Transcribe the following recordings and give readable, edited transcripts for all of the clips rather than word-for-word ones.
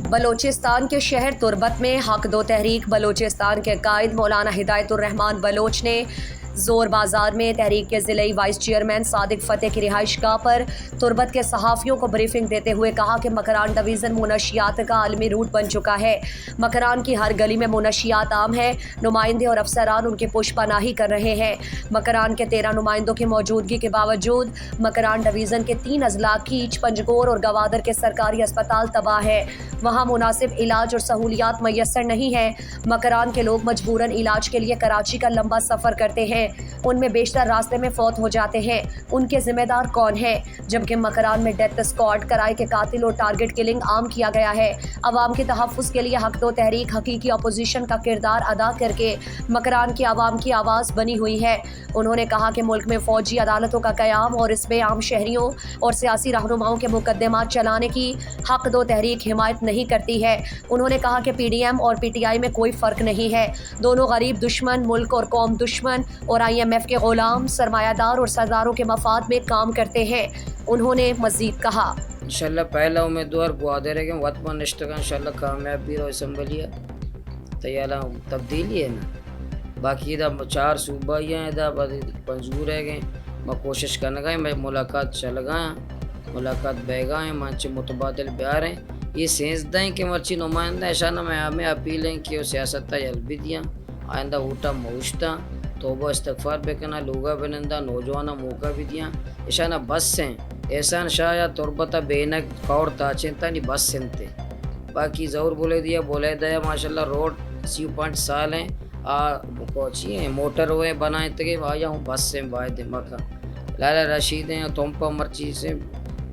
बलोचिस्तान के शहर तुर्बत में हक दो तहरीक बलोचिस्तान के कायद मौलाना हिदायतुर रहमान बलोच ने जोर बाजार में तहरीक के ज़िले वाइस चेयरमैन सादिक फ़तेह की रिहाइशगाह पर तुर्बत के सहाफ़ियों को ब्रीफिंग देते हुए कहा कि मकरान डिवीज़न मुनशियात का आलमी रूट बन चुका है। मकरान की हर गली में मुनशियात आम है। नुमाइंदे और अफसरान उनकी पुष्पनाही कर रहे हैं। मकरान के 13 नुमाइंदों की मौजूदगी के बावजूद मकरान डिवीज़न के 3 अजला कीच, पंजगोर और गवादर के सरकारी अस्पताल तबाह है। वहाँ मुनासिब इलाज और सहूलियात मैसर नहीं है। मकरान के लोग मजबूरन इलाज के लिए कराची का लंबा सफ़र करते हैं। उनमें बेशतर रास्ते में फौत हो जाते हैं। उनके जिम्मेदार कौन हैं? जबकि मकरान में डेथ स्क्वाड, कराए के कातिल और टारगेट किलिंग आम किया गया है। अवाम के तहफ़्फ़ुज़ के लिए हक दो तहरीक हकीकी अपोजिशन का किरदार अदा करके मकरान की आवाम की आवाज़ बनी हुई है। उन्होंने कहा कि मुल्क में फ़ौजी अदालतों का क़याम और इसमें आम शहरियों और सियासी रहनुमाओं के मुकदमात चलाने की हक दो तहरीक हिमायत नहीं करती है। उन्होंने कहा कि PDM और PTI में कोई फ़र्क नहीं है। दोनों गरीब दुश्मन, मुल्क और कौम दुश्मन और IMF के ग़ुलाम, सरमायादार और सरदारों के मफाद में काम करते हैं। उन्होंने मज़ीद कहा, इंशाल्लाह पहला उम्मीदवार ग्वादर है वतमन इश्तगा इंशाल्लाह कामयाब भी रहो असम्बलिया तैयारा तब्दीली है ना बाकी इधर 4 सूबा ही हैं इधर पंजूर है गए मैं कोशिश करने गए मैं मुलाकात चल गया मुलाकात बह गए मंच मुतबादिल प्यार हैं ये सेंसदा हैं कि मर्ची नुमाइंदा ऐशाना में हमें अपील हैं कि सियासत जल्बी दियाँ आइंदा ऊटा मऊशता तोबा इस्तगफार बेकना लोगा बनंदा नौजवाना मौका भी दियाँ ऐशाना बस हैं एहसान शाह या तुर्बता बेनक कौर ताचिंता नहीं बस सिंते बाकी ज़रूर बोले दया माशाल्लाह रोड 3 साल हैं कोची हैं मोटर हुए बनाए तक आया हूँ बस से बाय दिमाग लाला रशीद हैं तोम्पा मर्ची से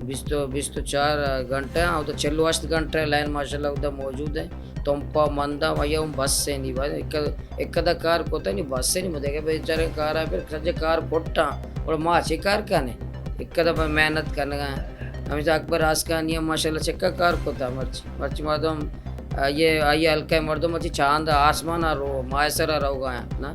24 घंटे और तो 48 घंटे लाइन माशाल्लाह उधर मौजूद है तोम्पा मंदा भैया हूँ बस से नहीं भाई एक कार कोता नहीं बस से नहीं मुझे बेचारे कार है फिर सजे कार पुट्टा और माँ अच्छी कार का नहीं एक मेहनत करने का हमें अकबर आसका नहीं माशाल्लाह चक्का कार कोता मर्ची मर्दम ये आइए हल्का मर्दम मर्ची चांद आसमान रो मायसरा रहो गए ना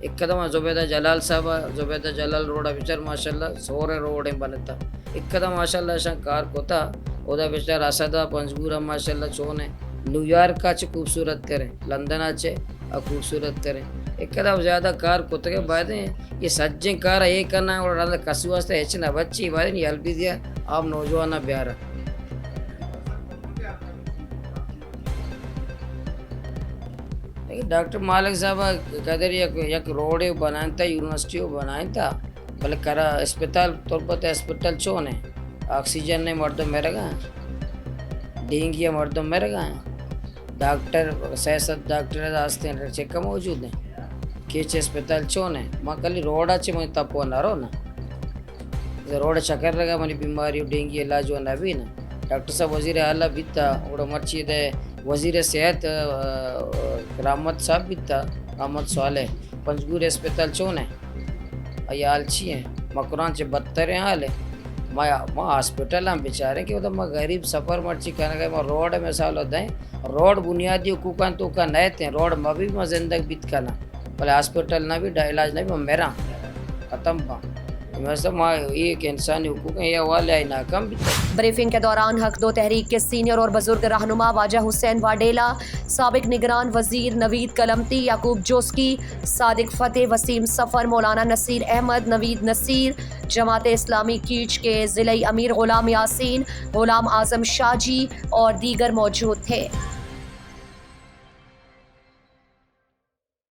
एक जुबैदा जलाल साहब जुबैदा जलाल रोड विचार माशाल्लाह सोरे रोड बनता एक माशाल्लाह ऐसा कार कोता उदा विचार असदा पंजगूरा माशाल्लाह चोने न्यूयॉर्क का खूबसूरत करें लंदन आचे खूबसूरत करें एक ज़्यादा कार कोते के बाद ये सज्जे कार ये करना और कसु वास्ते हेचना बच्ची बाद नहीं हल भी दिया आप नौजवान प्यारा डॉक्टर मालिक साहब कदर एक रोड बनाया था यूनिवर्सिटी बनाया था भले करा अस्पताल तुर्बत अस्पताल चोन है ऑक्सीजन ने मर्दों में रखा डेंगू मर्दों में रखा डॉक्टर सियासत डॉक्टर रास्ते चेक मौजूद हैं केच अस्पताल चोन है माँ कल रोड अच्छे मैं तप ना रो ना रोड चक्कर लगा मनी बीमारी डेंगू इलाज होना भी ना डॉक्टर साहब वजीर आला भी था और मर्ची दे वजीर सेहत रामत साहब भी था रामत साले पंजगूर अस्पताल चोन है ये आलची हैं मकरान से बदतर हाल है मैं हॉस्पिटल हम बेचारे कि उधर मैं गरीब सफ़र मर्ची करने गए मैं रोड में साल होता है रोड बुनियादी हुकूकन तो का नए थे रोड में भी मैं जिंदगी बीत करना भले हॉस्पिटल ना भी इलाज नहीं मैं मेरा ख़त्म एक इंसानी हुकूक है वाले नाकाम भी। ब्रीफिंग के दौरान हक दो तहरीक के सीनियर और बुजुर्ग रहनुमा वाजा हुसैन वाडेला, साबिक निगरान वजीर नवीद कलमती, याकूब जोस्की, सादिक फ़तेह, वसीम सफ़र, मौलाना नसीर अहमद, नवीद नसीर, जमात इस्लामी कीच के ज़िले अमीर ग़ुलाम यासीन, ग़ुलाम आज़म शाजी और दीगर मौजूद थे।